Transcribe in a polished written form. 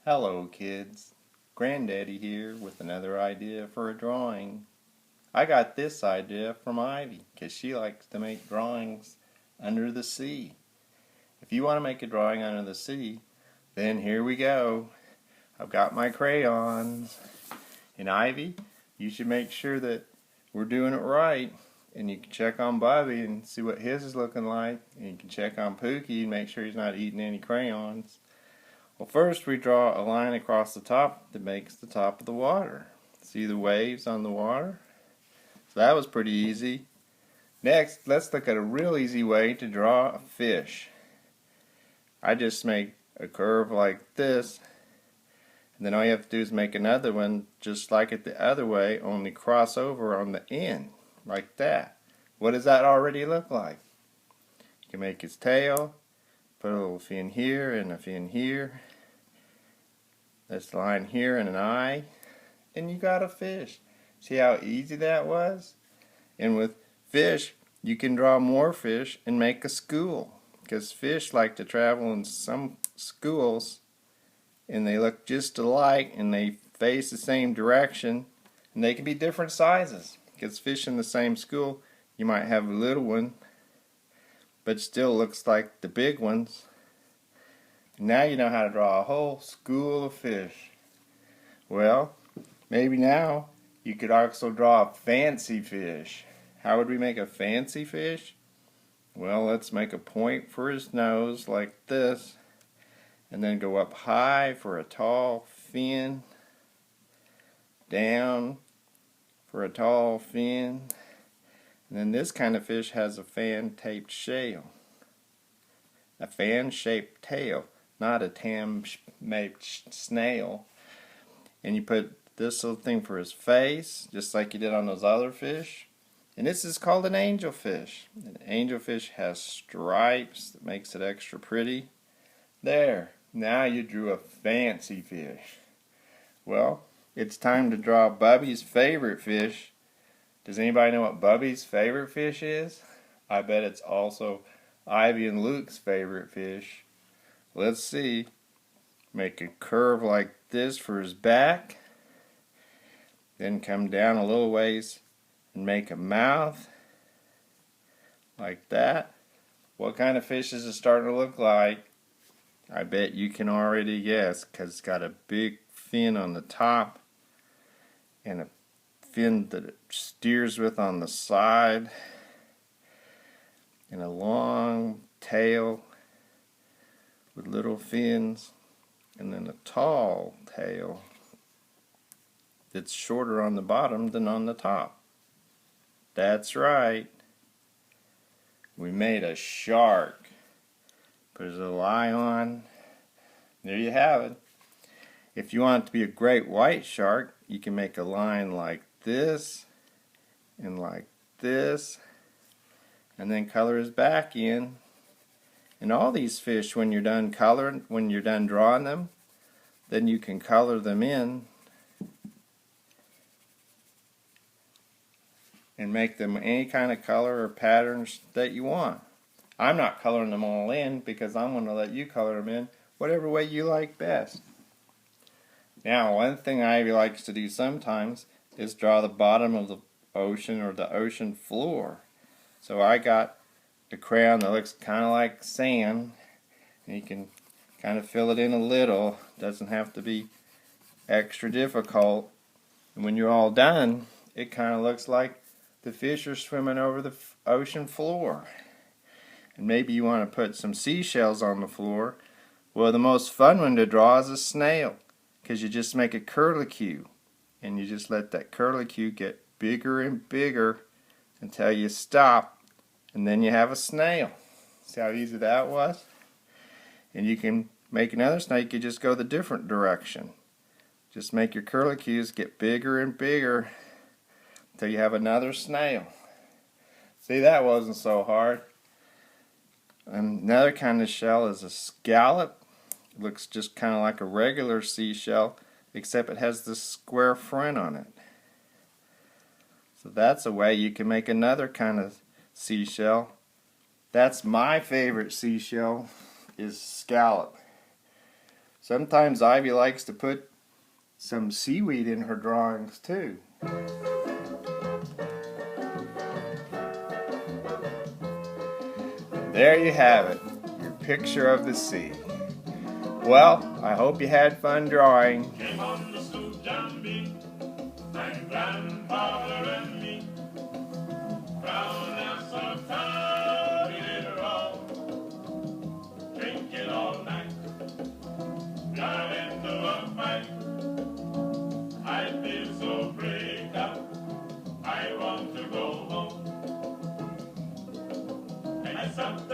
Hello kids, Granddaddy here with another idea for a drawing. I got this idea from Ivy because she likes to make drawings under the sea. If you want to make a drawing under the sea, then here we go. I've got my crayons. And Ivy, you should make sure that we're doing it right. And you can check on Bobby and see what his is looking like. And you can check on Pookie and make sure he's not eating any crayons. Well, first we draw a line across the top that makes the top of the water. See the waves on the water? So that was pretty easy. Next, let's look at a real easy way to draw a fish. I just make a curve like this, and then all you have to do is make another one just like it the other way, only cross over on the end, like that. What does that already look like? You can make his tail. Put a little fin here and a fin here. This line here and an eye. And you got a fish. See how easy that was? And with fish, you can draw more fish and make a school. Because fish like to travel in some schools. And they look just alike and they face the same direction. And they can be different sizes. Because fish in the same school, you might have a little one, but still looks like the big ones. Now you know how to draw a whole school of fish. Well, maybe now you could also draw a fancy fish. How would we make a fancy fish? Well, let's make a point for his nose like this, and then go up high for a tall fin, down for a tall fin. And then this kind of fish has a fan-shaped shell. A fan-shaped tail, not a tam-shaped snail. And you put this little thing for his face, just like you did on those other fish. And this is called an angelfish. An angelfish has stripes that makes it extra pretty. There, now you drew a fancy fish. Well, it's time to draw Bubby's favorite fish. Does anybody know what Bubby's favorite fish is? I bet it's also Ivy and Luke's favorite fish. Let's see. Make a curve like this for his back. Then come down a little ways and make a mouth. Like that. What kind of fish is it starting to look like? I bet you can already guess because it's got a big fin on the top and a fin that it steers with on the side, and a long tail with little fins, and then a tall tail that's shorter on the bottom than on the top. That's right. We made a shark. Put his little eye on. There you have it. If you want it to be a great white shark, you can make a line like this and like this, and then color his back in. And all these fish, when you're done drawing them, then you can color them in and make them any kind of color or patterns that you want. I'm not coloring them all in because I'm going to let you color them in whatever way you like best. Now, one thing Ivy likes to do sometimes is draw the bottom of the ocean or the ocean floor. So I got a crayon that looks kind of like sand, and you can kind of fill it in a little. Doesn't have to be extra difficult. And when you're all done, it kind of looks like the fish are swimming over the ocean floor. And maybe you want to put some seashells on the floor. Well, the most fun one to draw is a snail, because you just make a curlicue, and you just let that curlicue get bigger and bigger until you stop, and then you have a snail. See how easy that was? And you can make another snake, you just go the different direction. Just make your curlicues get bigger and bigger until you have another snail. See, that wasn't so hard. Another kind of shell is a scallop. It looks just kind of like a regular seashell, except it has this square front on it. So that's a way you can make another kind of seashell. That's my favorite seashell, is scallop. Sometimes Ivy likes to put some seaweed in her drawings too. There you have it, your picture of the sea. Well, I hope you had fun drawing. Came on the sloop John B. My grandfather and me. Round Nassau town we did roll, drinking all night. Got into a fight. I feel so break up. I want to go home. I stopped